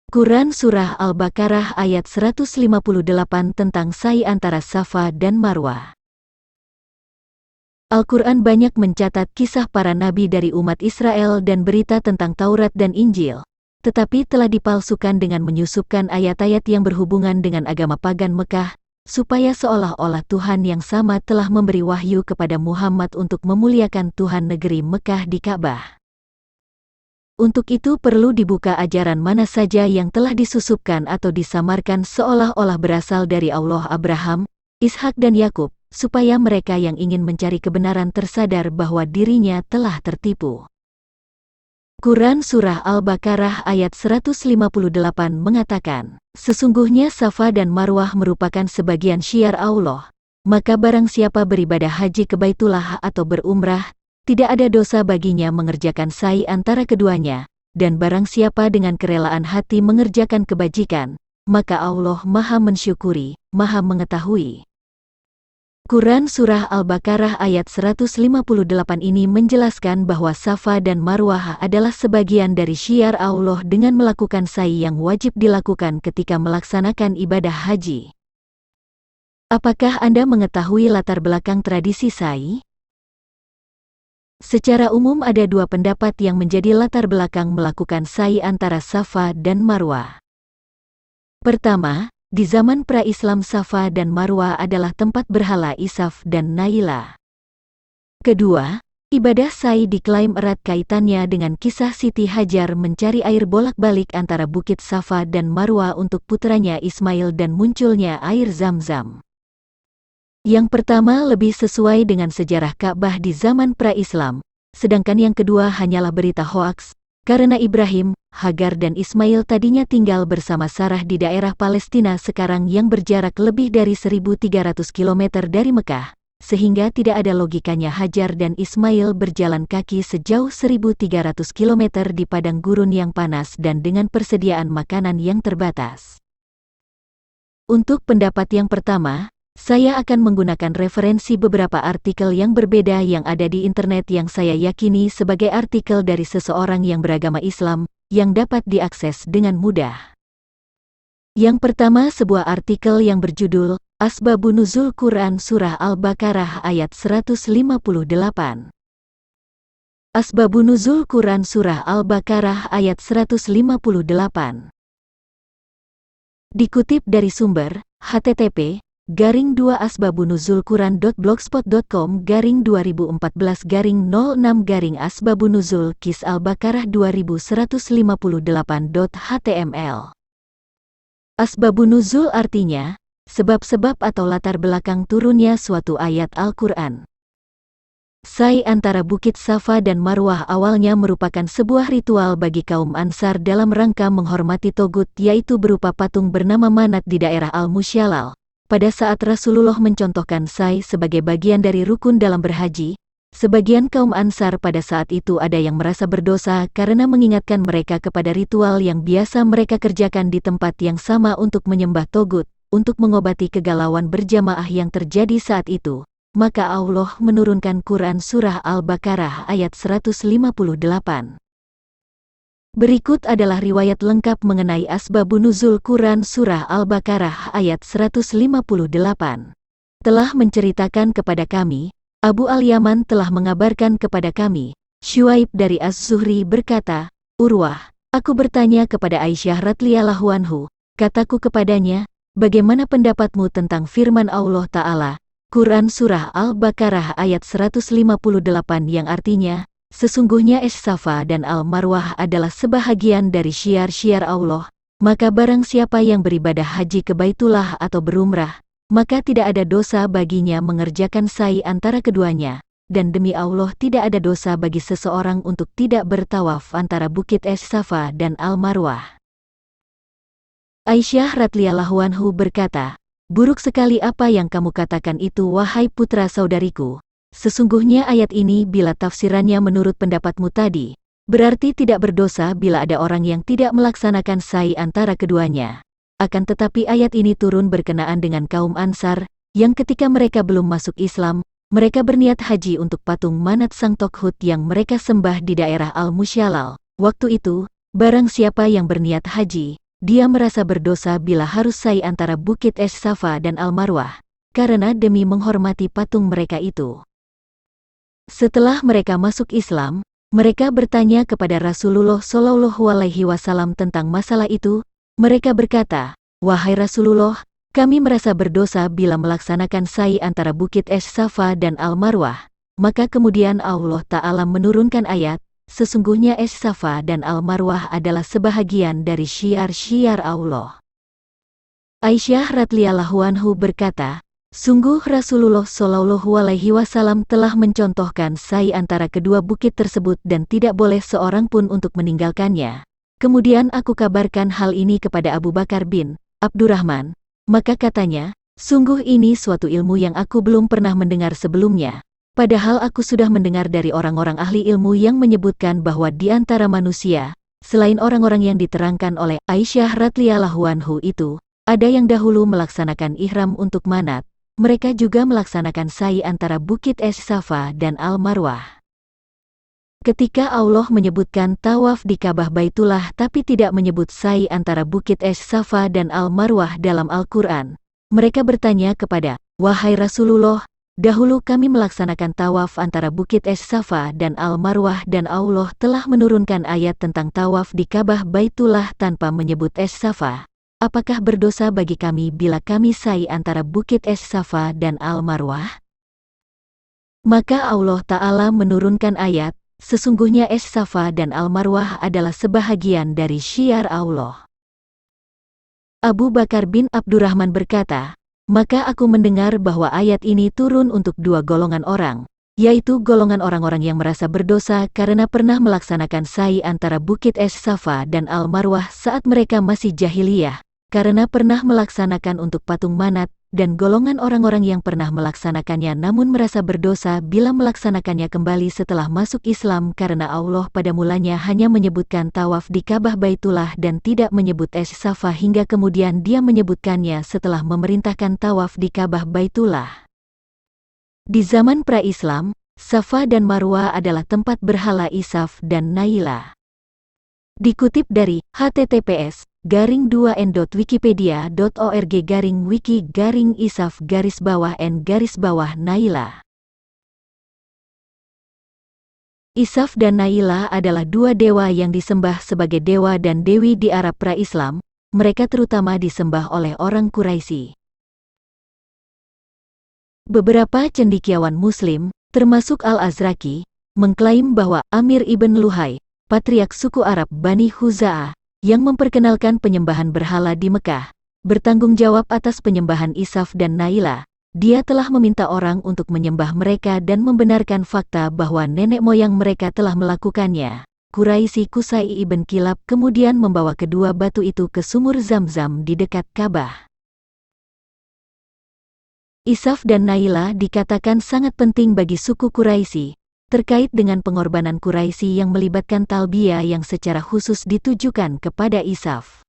Quran Surah Al-Baqarah ayat 158 tentang sa'i antara Safa dan Marwah. Al-Quran banyak mencatat kisah para nabi dari umat Israel dan berita tentang Taurat dan Injil, tetapi telah dipalsukan dengan menyusupkan ayat-ayat yang berhubungan dengan agama pagan Mekah, supaya seolah-olah Tuhan yang sama telah memberi wahyu kepada Muhammad untuk memuliakan Tuhan negeri Mekah di Ka'bah. Untuk itu perlu dibuka ajaran mana saja yang telah disusupkan atau disamarkan seolah-olah berasal dari Allah Abraham, Ishak dan Yakub, supaya mereka yang ingin mencari kebenaran tersadar bahwa dirinya telah tertipu. Quran Surah Al-Baqarah ayat 158 mengatakan, "Sesungguhnya Safa dan Marwah merupakan sebagian syiar Allah, maka barang siapa beribadah haji ke Baitullah atau berumrah, tidak ada dosa baginya mengerjakan sa'i antara keduanya, dan barang siapa dengan kerelaan hati mengerjakan kebajikan, maka Allah Maha mensyukuri, Maha mengetahui." Quran Surah Al-Baqarah ayat 158 ini menjelaskan bahwa Safa dan Marwah adalah sebagian dari syiar Allah dengan melakukan sa'i yang wajib dilakukan ketika melaksanakan ibadah haji. Apakah Anda mengetahui latar belakang tradisi sa'i? Secara umum ada dua pendapat yang menjadi latar belakang melakukan sa'i antara Safa dan Marwah. Pertama, di zaman pra-Islam Safa dan Marwah adalah tempat berhala Isaf dan Naila. Kedua, ibadah sa'i diklaim erat kaitannya dengan kisah Siti Hajar mencari air bolak-balik antara bukit Safa dan Marwah untuk putranya Ismail dan munculnya air Zam-Zam. Yang pertama lebih sesuai dengan sejarah Ka'bah di zaman pra-Islam, sedangkan yang kedua hanyalah berita hoaks, karena Ibrahim, Hagar dan Ismail tadinya tinggal bersama Sarah di daerah Palestina sekarang yang berjarak lebih dari 1.300 km dari Mekah, sehingga tidak ada logikanya Hajar dan Ismail berjalan kaki sejauh 1.300 km di padang gurun yang panas dan dengan persediaan makanan yang terbatas. Untuk pendapat yang pertama, saya akan menggunakan referensi beberapa artikel yang berbeda yang ada di internet yang saya yakini sebagai artikel dari seseorang yang beragama Islam, yang dapat diakses dengan mudah. Yang pertama sebuah artikel yang berjudul, Asbabun Nuzul Quran Surah Al-Baqarah ayat 158. Asbabun Nuzul Quran Surah Al-Baqarah ayat 158. Dikutip dari sumber, http://asbabunuzul-2014-2006-06-Asbabunuzul Kis Al-Baqarah 2158.html. Asbabunuzul artinya, sebab-sebab atau latar belakang turunnya suatu ayat Al-Quran. Sa'i antara Bukit Safa dan Marwah awalnya merupakan sebuah ritual bagi kaum Ansar dalam rangka menghormati Togut, yaitu berupa patung bernama Manat di daerah Al-Musyalal. Pada saat Rasulullah mencontohkan sa'i sebagai bagian dari rukun dalam berhaji, sebagian kaum Ansar pada saat itu ada yang merasa berdosa karena mengingatkan mereka kepada ritual yang biasa mereka kerjakan di tempat yang sama untuk menyembah Togut, untuk mengobati kegalauan berjamaah yang terjadi saat itu. Maka Allah menurunkan Quran Surah Al-Baqarah ayat 158. Berikut adalah riwayat lengkap mengenai Asbabun Nuzul Quran Surah Al-Baqarah ayat 158. Telah menceritakan kepada kami, Abu Al-Yaman telah mengabarkan kepada kami, Syuaib dari Az-Zuhri berkata, Urwah, aku bertanya kepada Aisyah radhiyallahu anhu, kataku kepadanya, bagaimana pendapatmu tentang firman Allah Ta'ala, Quran Surah Al-Baqarah ayat 158 yang artinya, sesungguhnya Safa dan Al-Marwah adalah sebahagian dari syiar-syiar Allah, maka barang siapa yang beribadah haji ke Baitullah atau berumrah, maka tidak ada dosa baginya mengerjakan sa'i antara keduanya, dan demi Allah tidak ada dosa bagi seseorang untuk tidak bertawaf antara Bukit Safa dan Al-Marwah. Aisyah radhiyallahu anhu berkata, buruk sekali apa yang kamu katakan itu wahai putra saudariku. Sesungguhnya ayat ini bila tafsirannya menurut pendapatmu tadi, berarti tidak berdosa bila ada orang yang tidak melaksanakan sa'i antara keduanya. Akan tetapi ayat ini turun berkenaan dengan kaum Ansar, yang ketika mereka belum masuk Islam, mereka berniat haji untuk patung Manat Sang Tokhut yang mereka sembah di daerah Al-Musyalal. Waktu itu, barang siapa yang berniat haji, dia merasa berdosa bila harus sa'i antara Bukit Es Safa dan Al-Marwah, karena demi menghormati patung mereka itu. Setelah mereka masuk Islam, mereka bertanya kepada Rasulullah Shallallahu Alaihi Wasallam tentang masalah itu. Mereka berkata, "Wahai Rasulullah, kami merasa berdosa bila melaksanakan sa'i antara Bukit Es Safa dan Al-Marwah." Maka kemudian Allah Ta'ala menurunkan ayat, "Sesungguhnya Es Safa dan Al-Marwah adalah sebahagian dari syiar-syiar Allah." Aisyah radhiyallahu anhu berkata, "Sungguh Rasulullah Shallallahu Alaihi Wasallam telah mencontohkan sa'i antara kedua bukit tersebut dan tidak boleh seorang pun untuk meninggalkannya. Kemudian aku kabarkan hal ini kepada Abu Bakar bin Abdurrahman, maka katanya, sungguh ini suatu ilmu yang aku belum pernah mendengar sebelumnya. Padahal aku sudah mendengar dari orang-orang ahli ilmu yang menyebutkan bahwa di antara manusia, selain orang-orang yang diterangkan oleh Aisyah radhiyallahu anhu itu, ada yang dahulu melaksanakan ihram untuk manat, mereka juga melaksanakan sa'i antara Bukit Es Safa dan Al-Marwah." Ketika Allah menyebutkan tawaf di Ka'bah Baitullah tapi tidak menyebut sa'i antara Bukit Es Safa dan Al-Marwah dalam Al-Quran, mereka bertanya kepada, "Wahai Rasulullah, dahulu kami melaksanakan tawaf antara Bukit Es Safa dan Al-Marwah dan Allah telah menurunkan ayat tentang tawaf di Ka'bah Baitullah tanpa menyebut Es Safa. Apakah berdosa bagi kami bila kami sa'i antara Bukit Es Safa dan Al-Marwah?" Maka Allah Ta'ala menurunkan ayat, "Sesungguhnya Es Safa dan Al-Marwah adalah sebahagian dari syiar Allah." Abu Bakar bin Abdurrahman berkata, "Maka aku mendengar bahwa ayat ini turun untuk dua golongan orang, yaitu golongan orang-orang yang merasa berdosa karena pernah melaksanakan sa'i antara Bukit Es Safa dan Al-Marwah saat mereka masih jahiliyah, karena pernah melaksanakan untuk patung manat, dan golongan orang-orang yang pernah melaksanakannya namun merasa berdosa bila melaksanakannya kembali setelah masuk Islam karena Allah pada mulanya hanya menyebutkan tawaf di Ka'bah Baitullah dan tidak menyebut Es Safa hingga kemudian dia menyebutkannya setelah memerintahkan tawaf di Ka'bah Baitullah." Di zaman pra-Islam, Safa dan Marwah adalah tempat berhala Isaf dan Naila. Dikutip dari https://2.wikipedia.org/wiki-isaf-n-Naila. Isaf dan Naila adalah dua dewa yang disembah sebagai dewa dan dewi di Arab pra-Islam. Mereka terutama disembah oleh orang Quraisy. Beberapa cendekiawan Muslim, termasuk Al-Azraqi, mengklaim bahwa Amir ibn Luhai, patriark suku Arab Bani Khuza'ah, yang memperkenalkan penyembahan berhala di Mekah, bertanggung jawab atas penyembahan Isaf dan Naila. Dia telah meminta orang untuk menyembah mereka dan membenarkan fakta bahwa nenek moyang mereka telah melakukannya. Quraisy Qusay ibn Kilab kemudian membawa kedua batu itu ke sumur Zam-Zam di dekat Ka'bah. Isaf dan Naila dikatakan sangat penting bagi suku Quraisy, terkait dengan pengorbanan Quraisy yang melibatkan talbiyah yang secara khusus ditujukan kepada Isaf.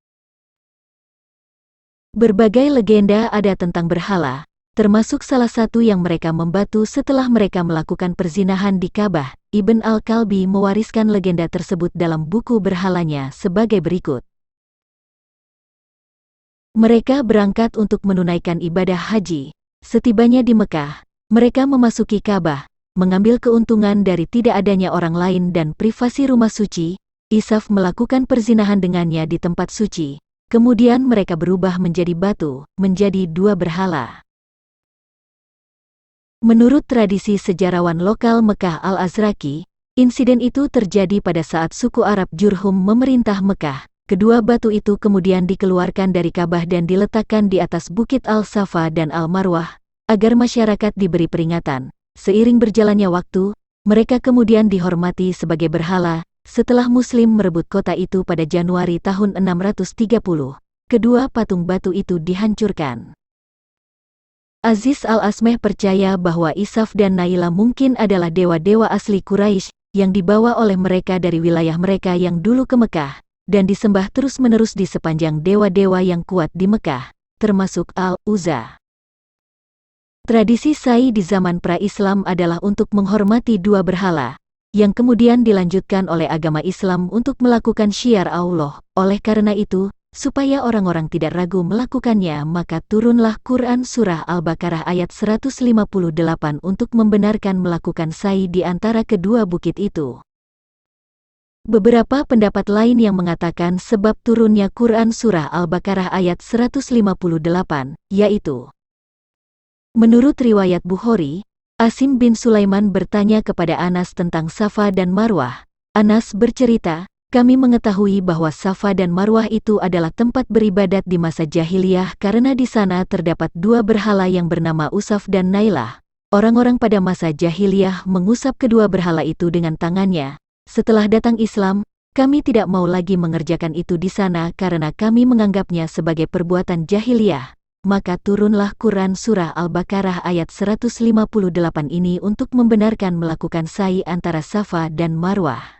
Berbagai legenda ada tentang berhala, termasuk salah satu yang mereka membatu setelah mereka melakukan perzinahan di Ka'bah. Ibn Al-Kalbi mewariskan legenda tersebut dalam buku berhalanya sebagai berikut. Mereka berangkat untuk menunaikan ibadah haji. Setibanya di Mekah, mereka memasuki Ka'bah, mengambil keuntungan dari tidak adanya orang lain dan privasi rumah suci. Isaf melakukan perzinahan dengannya di tempat suci. Kemudian mereka berubah menjadi batu, menjadi dua berhala. Menurut tradisi sejarawan lokal Mekah Al-Azraqi, insiden itu terjadi pada saat suku Arab Jurhum memerintah Mekah. Kedua batu itu kemudian dikeluarkan dari Ka'bah dan diletakkan di atas Bukit Al-Safa dan Al-Marwah, agar masyarakat diberi peringatan. Seiring berjalannya waktu, mereka kemudian dihormati sebagai berhala. Setelah Muslim merebut kota itu pada Januari tahun 630, kedua patung batu itu dihancurkan. Aziz Al-Asmeh percaya bahwa Isaf dan Naila mungkin adalah dewa-dewa asli Quraisy yang dibawa oleh mereka dari wilayah mereka yang dulu ke Mekah, dan disembah terus-menerus di sepanjang dewa-dewa yang kuat di Mekah, termasuk Al-Uzza. Tradisi sa'i di zaman pra-Islam adalah untuk menghormati dua berhala, yang kemudian dilanjutkan oleh agama Islam untuk melakukan syiar Allah. Oleh karena itu, supaya orang-orang tidak ragu melakukannya, maka turunlah Quran Surah Al-Baqarah ayat 158 untuk membenarkan melakukan sa'i di antara kedua bukit itu. Beberapa pendapat lain yang mengatakan sebab turunnya Quran Surah Al-Baqarah ayat 158, yaitu menurut riwayat Bukhari, Asim bin Sulaiman bertanya kepada Anas tentang Safa dan Marwah. Anas bercerita, kami mengetahui bahwa Safa dan Marwah itu adalah tempat beribadat di masa jahiliyah karena di sana terdapat dua berhala yang bernama Usaf dan Nailah. Orang-orang pada masa jahiliyah mengusap kedua berhala itu dengan tangannya. Setelah datang Islam, kami tidak mau lagi mengerjakan itu di sana karena kami menganggapnya sebagai perbuatan jahiliyah. Maka turunlah Quran Surah Al-Baqarah ayat 158 ini untuk membenarkan melakukan sa'i antara Safa dan Marwah.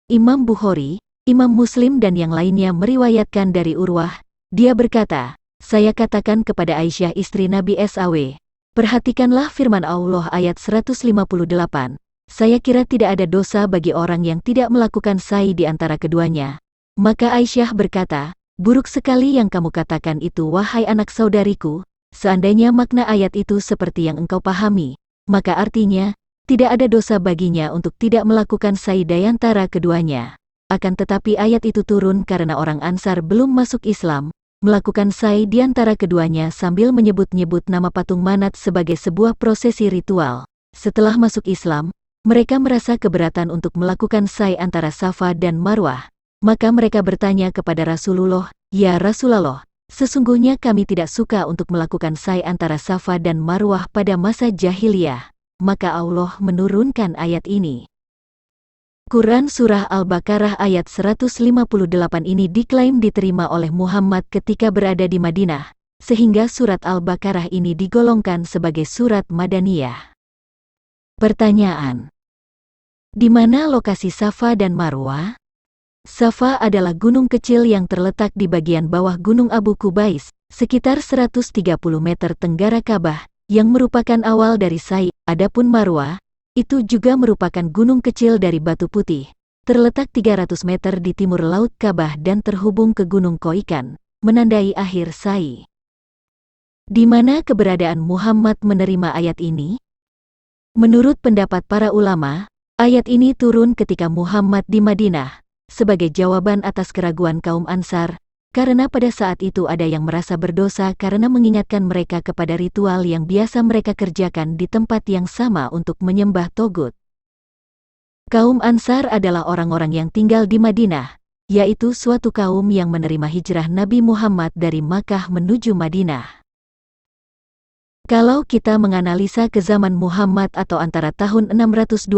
Imam Bukhari, Imam Muslim dan yang lainnya meriwayatkan dari Urwah, dia berkata, saya katakan kepada Aisyah istri Nabi SAW, perhatikanlah firman Allah ayat 158, saya kira tidak ada dosa bagi orang yang tidak melakukan sa'i di antara keduanya. Maka Aisyah berkata, buruk sekali yang kamu katakan itu wahai anak saudariku, seandainya makna ayat itu seperti yang engkau pahami, maka artinya, tidak ada dosa baginya untuk tidak melakukan sa'i di antara keduanya. Akan tetapi ayat itu turun karena orang Ansar belum masuk Islam, melakukan sa'i di antara keduanya sambil menyebut-nyebut nama patung Manat sebagai sebuah prosesi ritual. Setelah masuk Islam, mereka merasa keberatan untuk melakukan sa'i antara Safa dan Marwah. Maka mereka bertanya kepada Rasulullah, ya Rasulullah, sesungguhnya kami tidak suka untuk melakukan sa'i antara Safa dan Marwah pada masa jahiliyah. Maka Allah menurunkan ayat ini. Quran Surah Al-Baqarah ayat 158 ini diklaim diterima oleh Muhammad ketika berada di Madinah, sehingga surat Al-Baqarah ini digolongkan sebagai surat Madaniyah. Pertanyaan: di mana lokasi Safa dan Marwah? Safa adalah gunung kecil yang terletak di bagian bawah Gunung Abu Qubais, sekitar 130 meter tenggara Ka'bah, yang merupakan awal dari sa'i. Adapun Marwah, itu juga merupakan gunung kecil dari batu putih, terletak 300 meter di timur laut Ka'bah dan terhubung ke Gunung Qoikan, menandai akhir sa'i. Di mana keberadaan Muhammad menerima ayat ini? Menurut pendapat para ulama, ayat ini turun ketika Muhammad di Madinah, sebagai jawaban atas keraguan kaum Ansar, karena pada saat itu ada yang merasa berdosa karena mengingatkan mereka kepada ritual yang biasa mereka kerjakan di tempat yang sama untuk menyembah togut. Kaum Ansar adalah orang-orang yang tinggal di Madinah, yaitu suatu kaum yang menerima hijrah Nabi Muhammad dari Makkah menuju Madinah. Kalau kita menganalisa ke zaman Muhammad atau antara tahun 622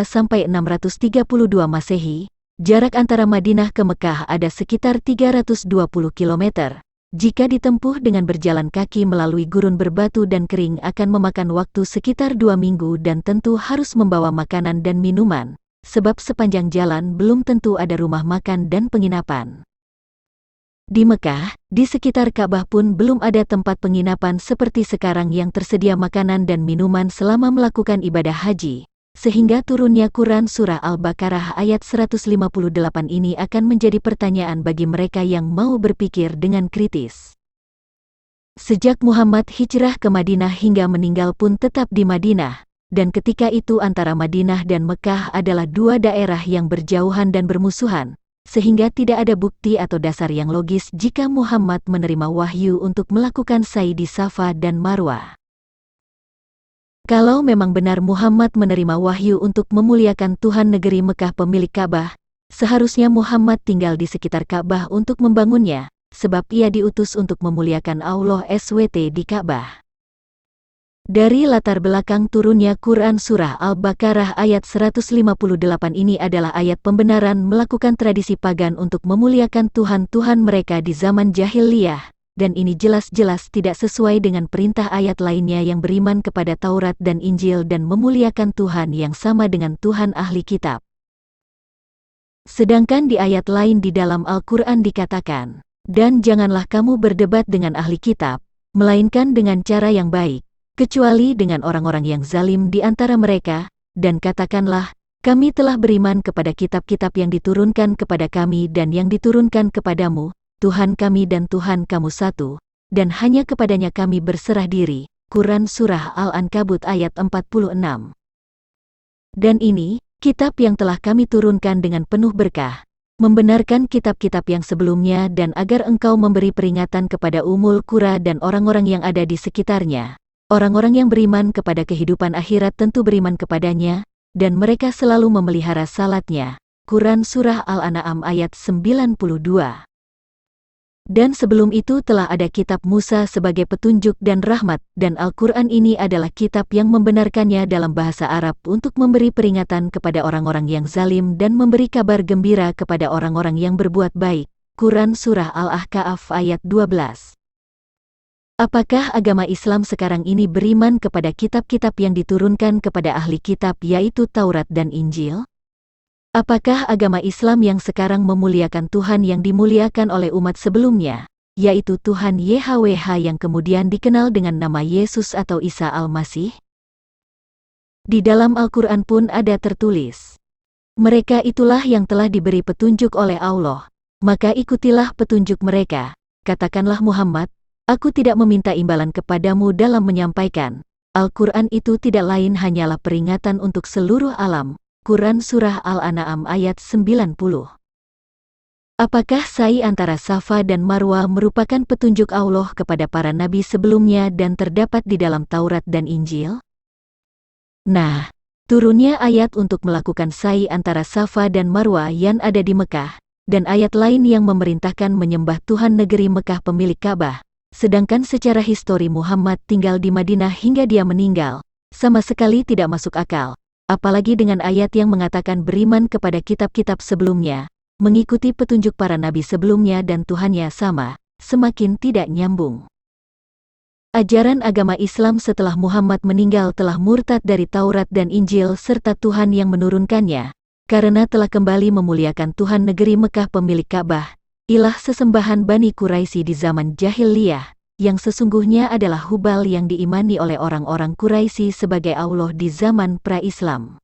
sampai 632 Masehi, jarak antara Madinah ke Mekah ada sekitar 320 km. Jika ditempuh dengan berjalan kaki melalui gurun berbatu dan kering akan memakan waktu sekitar 2 minggu dan tentu harus membawa makanan dan minuman, sebab sepanjang jalan belum tentu ada rumah makan dan penginapan. Di Mekah, di sekitar Ka'bah pun belum ada tempat penginapan seperti sekarang yang tersedia makanan dan minuman selama melakukan ibadah haji. Sehingga turunnya Quran Surah Al-Baqarah ayat 158 ini akan menjadi pertanyaan bagi mereka yang mau berpikir dengan kritis. Sejak Muhammad hijrah ke Madinah hingga meninggal pun tetap di Madinah, dan ketika itu antara Madinah dan Mekah adalah dua daerah yang berjauhan dan bermusuhan, sehingga tidak ada bukti atau dasar yang logis jika Muhammad menerima wahyu untuk melakukan sa'i di Safa dan Marwah. Kalau memang benar Muhammad menerima wahyu untuk memuliakan Tuhan negeri Mekah pemilik Ka'bah, seharusnya Muhammad tinggal di sekitar Ka'bah untuk membangunnya, sebab ia diutus untuk memuliakan Allah SWT di Ka'bah. Dari latar belakang turunnya Quran Surah Al-Baqarah ayat 158 ini adalah ayat pembenaran melakukan tradisi pagan untuk memuliakan Tuhan-Tuhan mereka di zaman jahiliyah. Dan ini jelas-jelas tidak sesuai dengan perintah ayat lainnya yang beriman kepada Taurat dan Injil dan memuliakan Tuhan yang sama dengan Tuhan ahli kitab. Sedangkan di ayat lain di dalam Al-Quran dikatakan, dan janganlah kamu berdebat dengan ahli kitab, melainkan dengan cara yang baik, kecuali dengan orang-orang yang zalim di antara mereka, dan katakanlah, Kami telah beriman kepada kitab-kitab yang diturunkan kepada kami dan yang diturunkan kepadamu, Tuhan kami dan Tuhan kamu satu, dan hanya kepadanya kami berserah diri. Quran Surah Al-Ankabut ayat 46. Dan ini, kitab yang telah kami turunkan dengan penuh berkah, membenarkan kitab-kitab yang sebelumnya dan agar engkau memberi peringatan kepada Ummul Qura dan orang-orang yang ada di sekitarnya. Orang-orang yang beriman kepada kehidupan akhirat tentu beriman kepadanya, dan mereka selalu memelihara salatnya. Quran Surah Al-An'am ayat 92. Dan sebelum itu telah ada kitab Musa sebagai petunjuk dan rahmat, dan Al-Quran ini adalah kitab yang membenarkannya dalam bahasa Arab untuk memberi peringatan kepada orang-orang yang zalim dan memberi kabar gembira kepada orang-orang yang berbuat baik. Quran Surah Al-Ahqaf ayat 12. Apakah agama Islam sekarang ini beriman kepada kitab-kitab yang diturunkan kepada ahli kitab yaitu Taurat dan Injil? Apakah agama Islam yang sekarang memuliakan Tuhan yang dimuliakan oleh umat sebelumnya, yaitu Tuhan YHWH yang kemudian dikenal dengan nama Yesus atau Isa Al-Masih? Di dalam Al-Quran pun ada tertulis, mereka itulah yang telah diberi petunjuk oleh Allah, maka ikutilah petunjuk mereka. Katakanlah Muhammad, aku tidak meminta imbalan kepadamu dalam menyampaikan. Al-Quran itu tidak lain hanyalah peringatan untuk seluruh alam. Quran Surah Al-An'am ayat 90. Apakah sa'i antara Safa dan Marwah merupakan petunjuk Allah kepada para nabi sebelumnya dan terdapat di dalam Taurat dan Injil? Nah, turunnya ayat untuk melakukan sa'i antara Safa dan Marwah yang ada di Mekah, dan ayat lain yang memerintahkan menyembah Tuhan negeri Mekah pemilik Ka'bah. Sedangkan secara histori Muhammad tinggal di Madinah hingga dia meninggal, sama sekali tidak masuk akal. Apalagi dengan ayat yang mengatakan beriman kepada kitab-kitab sebelumnya, mengikuti petunjuk para nabi sebelumnya dan Tuhannya sama, semakin tidak nyambung. Ajaran agama Islam setelah Muhammad meninggal telah murtad dari Taurat dan Injil serta Tuhan yang menurunkannya, karena telah kembali memuliakan Tuhan negeri Mekah pemilik Ka'bah, ilah sesembahan Bani Quraisy di zaman Jahiliyah, yang sesungguhnya adalah Hubal yang diimani oleh orang-orang Quraisy sebagai Allah di zaman pra-Islam.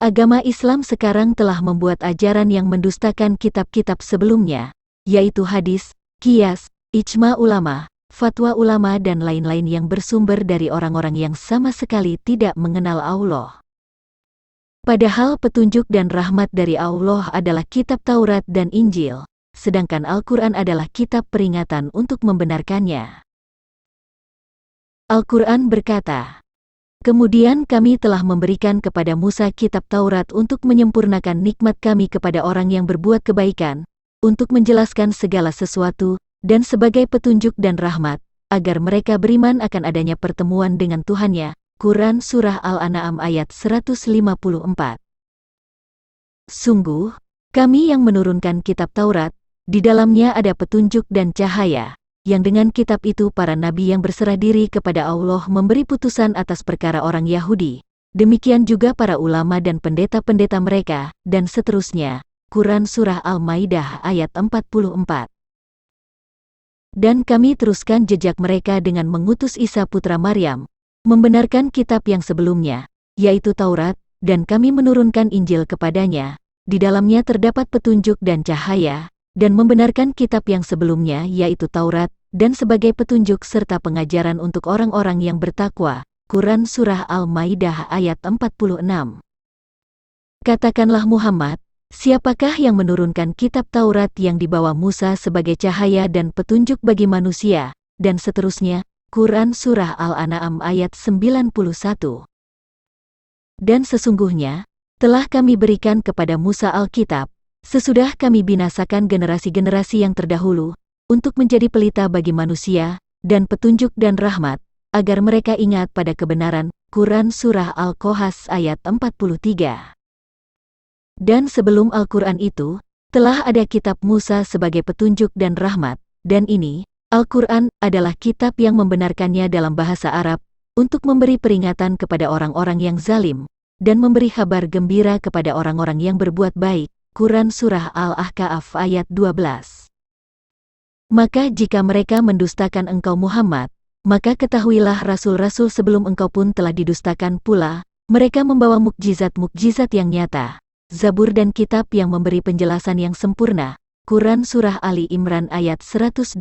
Agama Islam sekarang telah membuat ajaran yang mendustakan kitab-kitab sebelumnya, yaitu hadis, qiyas, ijma ulama, fatwa ulama dan lain-lain yang bersumber dari orang-orang yang sama sekali tidak mengenal Allah. Padahal petunjuk dan rahmat dari Allah adalah kitab Taurat dan Injil, sedangkan Al-Quran adalah kitab peringatan untuk membenarkannya. Al-Quran berkata, kemudian kami telah memberikan kepada Musa kitab Taurat untuk menyempurnakan nikmat kami kepada orang yang berbuat kebaikan, untuk menjelaskan segala sesuatu, dan sebagai petunjuk dan rahmat, agar mereka beriman akan adanya pertemuan dengan Tuhannya. Quran Surah Al-An'am ayat 154. Sungguh, kami yang menurunkan kitab Taurat, di dalamnya ada petunjuk dan cahaya, yang dengan kitab itu para nabi yang berserah diri kepada Allah memberi putusan atas perkara orang Yahudi, demikian juga para ulama dan pendeta-pendeta mereka, dan seterusnya. Quran Surah Al-Maidah ayat 44. Dan kami teruskan jejak mereka dengan mengutus Isa putra Maryam, membenarkan kitab yang sebelumnya, yaitu Taurat, dan kami menurunkan Injil kepadanya, di dalamnya terdapat petunjuk dan cahaya, dan membenarkan kitab yang sebelumnya yaitu Taurat, dan sebagai petunjuk serta pengajaran untuk orang-orang yang bertakwa. Quran Surah Al-Maidah ayat 46. Katakanlah Muhammad, siapakah yang menurunkan kitab Taurat yang dibawa Musa sebagai cahaya dan petunjuk bagi manusia, dan seterusnya. Quran Surah Al-An'am ayat 91. Dan sesungguhnya, telah kami berikan kepada Musa Alkitab, sesudah kami binasakan generasi-generasi yang terdahulu, untuk menjadi pelita bagi manusia, dan petunjuk dan rahmat, agar mereka ingat pada kebenaran. Quran Surah Al-Qasas ayat 43. Dan sebelum Al-Quran itu, telah ada kitab Musa sebagai petunjuk dan rahmat, dan ini, Al-Quran adalah kitab yang membenarkannya dalam bahasa Arab, untuk memberi peringatan kepada orang-orang yang zalim, dan memberi kabar gembira kepada orang-orang yang berbuat baik. Quran Surah Al-Ahqaf ayat 12. Maka jika mereka mendustakan engkau Muhammad, maka ketahuilah rasul-rasul sebelum engkau pun telah didustakan pula. Mereka membawa mukjizat-mukjizat yang nyata, Zabur dan kitab yang memberi penjelasan yang sempurna. Quran Surah Ali Imran ayat 184.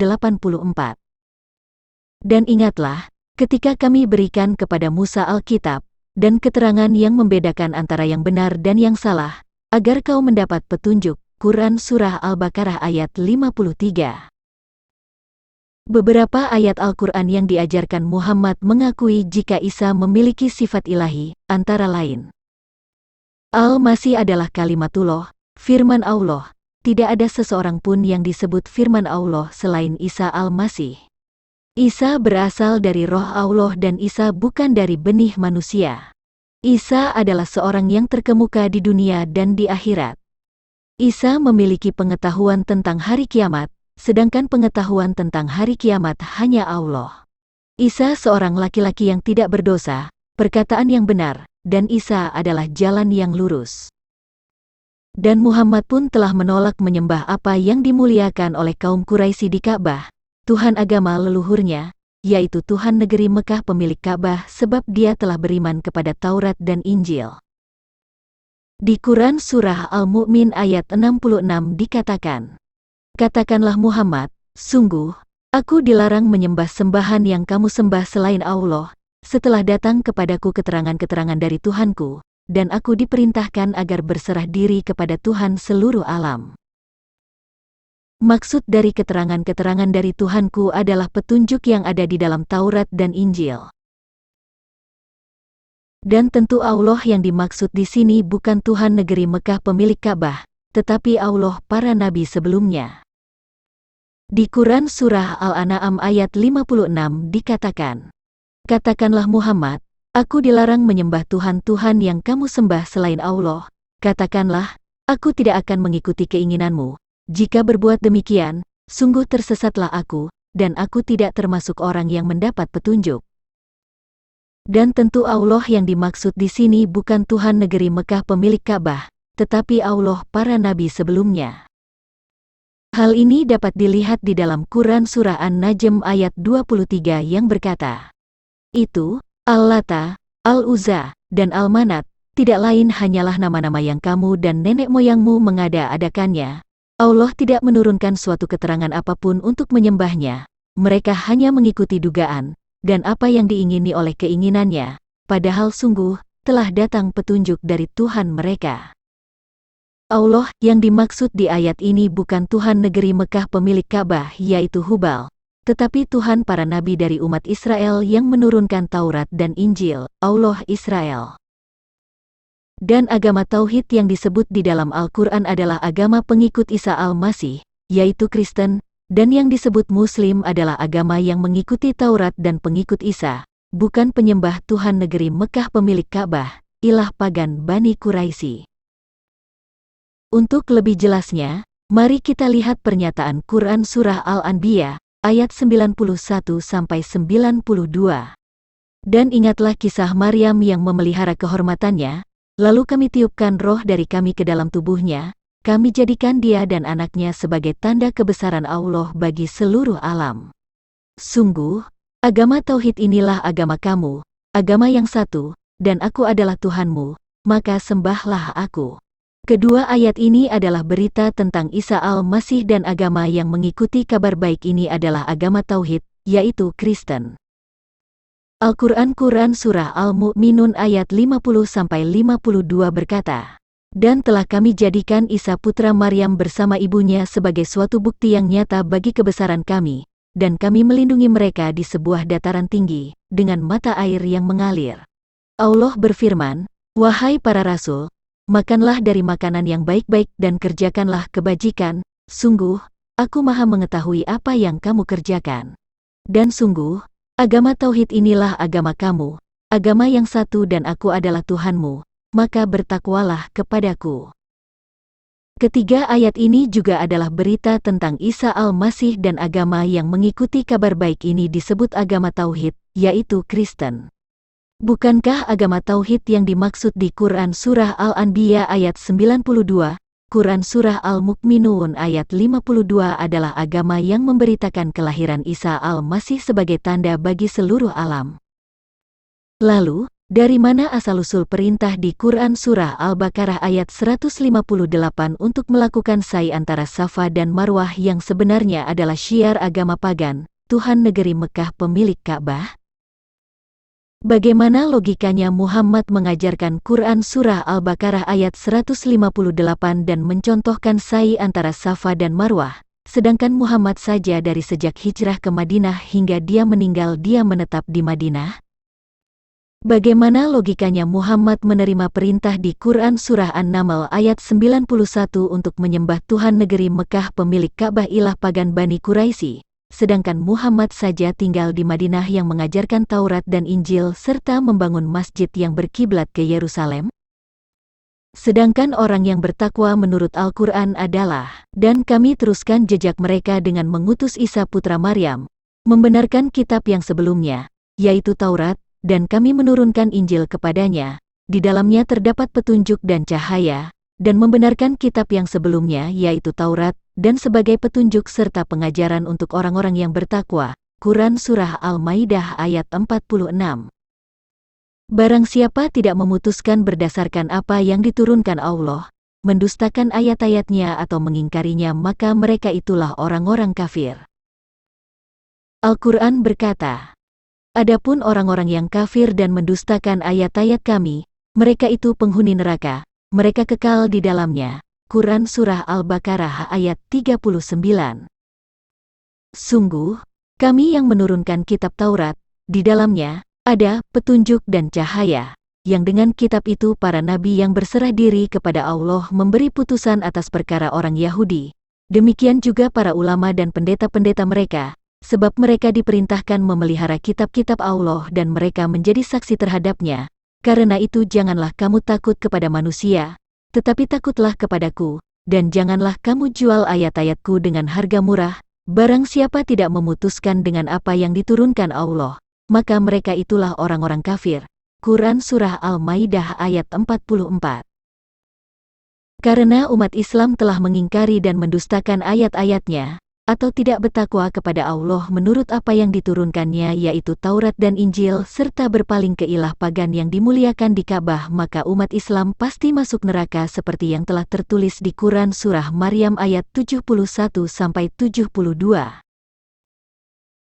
Dan ingatlah, ketika kami berikan kepada Musa Alkitab, dan keterangan yang membedakan antara yang benar dan yang salah, agar kau mendapat petunjuk. Quran Surah Al-Baqarah ayat 53. Beberapa ayat Al-Quran yang diajarkan Muhammad mengakui jika Isa memiliki sifat ilahi, antara lain. Al-Masih adalah kalimatullah, firman Allah. Tidak ada seseorang pun yang disebut firman Allah selain Isa Al-Masih. Isa berasal dari roh Allah dan Isa bukan dari benih manusia. Isa adalah seorang yang terkemuka di dunia dan di akhirat. Isa memiliki pengetahuan tentang hari kiamat, sedangkan pengetahuan tentang hari kiamat hanya Allah. Isa seorang laki-laki yang tidak berdosa, perkataan yang benar, dan Isa adalah jalan yang lurus. Dan Muhammad pun telah menolak menyembah apa yang dimuliakan oleh kaum Quraisy di Ka'bah, Tuhan agama leluhurnya, yaitu Tuhan negeri Mekah pemilik Ka'bah, sebab dia telah beriman kepada Taurat dan Injil. Di Quran Surah Al-Mu'min ayat 66 dikatakan, "Katakanlah Muhammad, sungguh, aku dilarang menyembah sembahan yang kamu sembah selain Allah, setelah datang kepadaku keterangan-keterangan dari Tuhanku, dan aku diperintahkan agar berserah diri kepada Tuhan seluruh alam." Maksud dari keterangan-keterangan dari Tuhanku adalah petunjuk yang ada di dalam Taurat dan Injil. Dan tentu Allah yang dimaksud di sini bukan Tuhan negeri Mekah pemilik Ka'bah, tetapi Allah para nabi sebelumnya. Di Quran Surah Al-An'am ayat 56 dikatakan, "Katakanlah Muhammad, aku dilarang menyembah Tuhan-Tuhan yang kamu sembah selain Allah. Katakanlah, aku tidak akan mengikuti keinginanmu. Jika berbuat demikian, sungguh tersesatlah aku, dan aku tidak termasuk orang yang mendapat petunjuk." Dan tentu Allah yang dimaksud di sini bukan Tuhan negeri Mekah pemilik Ka'bah, tetapi Allah para nabi sebelumnya. Hal ini dapat dilihat di dalam Quran Surah An-Najm ayat 23 yang berkata, "Itu, Al-Lata, Al-Uzza, dan Al-Manat, tidak lain hanyalah nama-nama yang kamu dan nenek moyangmu mengada-adakannya. Allah tidak menurunkan suatu keterangan apapun untuk menyembahnya. Mereka hanya mengikuti dugaan, dan apa yang diingini oleh keinginannya, padahal sungguh, telah datang petunjuk dari Tuhan mereka." Allah yang dimaksud di ayat ini bukan Tuhan negeri Mekah pemilik Ka'bah yaitu Hubal, tetapi Tuhan para nabi dari umat Israel yang menurunkan Taurat dan Injil, Allah Israel. Dan agama Tauhid yang disebut di dalam Al-Quran adalah agama pengikut Isa Al-Masih, yaitu Kristen, dan yang disebut Muslim adalah agama yang mengikuti Taurat dan pengikut Isa, bukan penyembah Tuhan negeri Mekah pemilik Ka'bah, ilah pagan Bani Quraisy. Untuk lebih jelasnya, mari kita lihat pernyataan Quran Surah Al-Anbiya, ayat 91-92. "Dan ingatlah kisah Maryam yang memelihara kehormatannya, lalu kami tiupkan roh dari kami ke dalam tubuhnya, kami jadikan dia dan anaknya sebagai tanda kebesaran Allah bagi seluruh alam. Sungguh, agama Tauhid inilah agama kamu, agama yang satu, dan aku adalah Tuhanmu, maka sembahlah aku." Kedua ayat ini adalah berita tentang Isa Al-Masih dan agama yang mengikuti kabar baik ini adalah agama Tauhid, yaitu Kristen. Al-Quran Quran Surah Al-Mu'minun ayat 50-52 berkata, "Dan telah kami jadikan Isa putra Maryam bersama ibunya sebagai suatu bukti yang nyata bagi kebesaran kami, dan kami melindungi mereka di sebuah dataran tinggi, dengan mata air yang mengalir." Allah berfirman, "Wahai para rasul, makanlah dari makanan yang baik-baik dan kerjakanlah kebajikan, sungguh, aku maha mengetahui apa yang kamu kerjakan. Dan sungguh, agama Tauhid inilah agama kamu, agama yang satu dan aku adalah Tuhanmu, maka bertakwalah kepadaku." Ketiga ayat ini juga adalah berita tentang Isa Al-Masih dan agama yang mengikuti kabar baik ini disebut agama Tauhid, yaitu Kristen. Bukankah agama Tauhid yang dimaksud di Quran Surah Al-Anbiya ayat 92, Quran Surah Al-Mu'minun ayat 52 adalah agama yang memberitakan kelahiran Isa Al-Masih sebagai tanda bagi seluruh alam? Lalu, Dari mana asal-usul perintah di Quran Surah Al-Baqarah ayat 158 untuk melakukan sa'i antara Safa dan Marwah yang sebenarnya adalah syiar agama pagan, Tuhan negeri Mekah pemilik Ka'bah? Bagaimana logikanya Muhammad mengajarkan Quran Surah Al-Baqarah ayat 158 dan mencontohkan sa'i antara Safa dan Marwah, sedangkan Muhammad saja dari sejak hijrah ke Madinah hingga dia meninggal dia menetap di Madinah? Bagaimana logikanya Muhammad menerima perintah di Quran Surah An-Naml ayat 91 untuk menyembah Tuhan negeri Mekah pemilik Ka'bah ilah pagan Bani Quraisy, sedangkan Muhammad saja tinggal di Madinah yang mengajarkan Taurat dan Injil serta membangun masjid yang berkiblat ke Yerusalem? Sedangkan orang yang bertakwa menurut Al-Quran adalah, dan kami teruskan jejak mereka dengan mengutus Isa putra Maryam, membenarkan kitab yang sebelumnya, yaitu Taurat, dan kami menurunkan Injil kepadanya, di dalamnya terdapat petunjuk dan cahaya, dan membenarkan kitab yang sebelumnya yaitu Taurat, dan sebagai petunjuk serta pengajaran untuk orang-orang yang bertakwa. Quran Surah Al-Maidah ayat 46. Barang siapa tidak memutuskan berdasarkan apa yang diturunkan Allah, mendustakan ayat-ayatnya atau mengingkarinya maka mereka itulah orang-orang kafir. Al-Quran berkata, adapun orang-orang yang kafir dan mendustakan ayat-ayat kami, mereka itu penghuni neraka, mereka kekal di dalamnya. Quran Surah Al-Baqarah ayat 39. Sungguh, kami yang menurunkan kitab Taurat, di dalamnya ada petunjuk dan cahaya, yang dengan kitab itu para nabi yang berserah diri kepada Allah memberi putusan atas perkara orang Yahudi. Demikian juga para ulama dan pendeta-pendeta mereka, sebab mereka diperintahkan memelihara kitab-kitab Allah dan mereka menjadi saksi terhadapnya. Karena itu janganlah kamu takut kepada manusia, tetapi takutlah kepadaku, dan janganlah kamu jual ayat-ayatku dengan harga murah. Barang siapa tidak memutuskan dengan apa yang diturunkan Allah, maka mereka itulah orang-orang kafir. Quran Surah Al-Maidah ayat 44. Karena umat Islam telah mengingkari dan mendustakan ayat-ayatnya, atau tidak bertakwa kepada Allah menurut apa yang diturunkannya yaitu Taurat dan Injil serta berpaling ke ilah pagan yang dimuliakan di Ka'bah, maka umat Islam pasti masuk neraka seperti yang telah tertulis di Quran Surah Maryam ayat 71-72.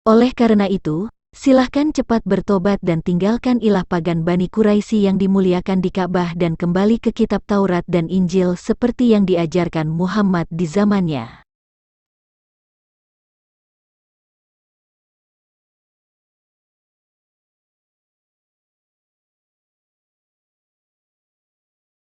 Oleh karena itu, silahkan cepat bertobat dan tinggalkan ilah pagan Bani Quraisy yang dimuliakan di Ka'bah dan kembali ke kitab Taurat dan Injil seperti yang diajarkan Muhammad di zamannya.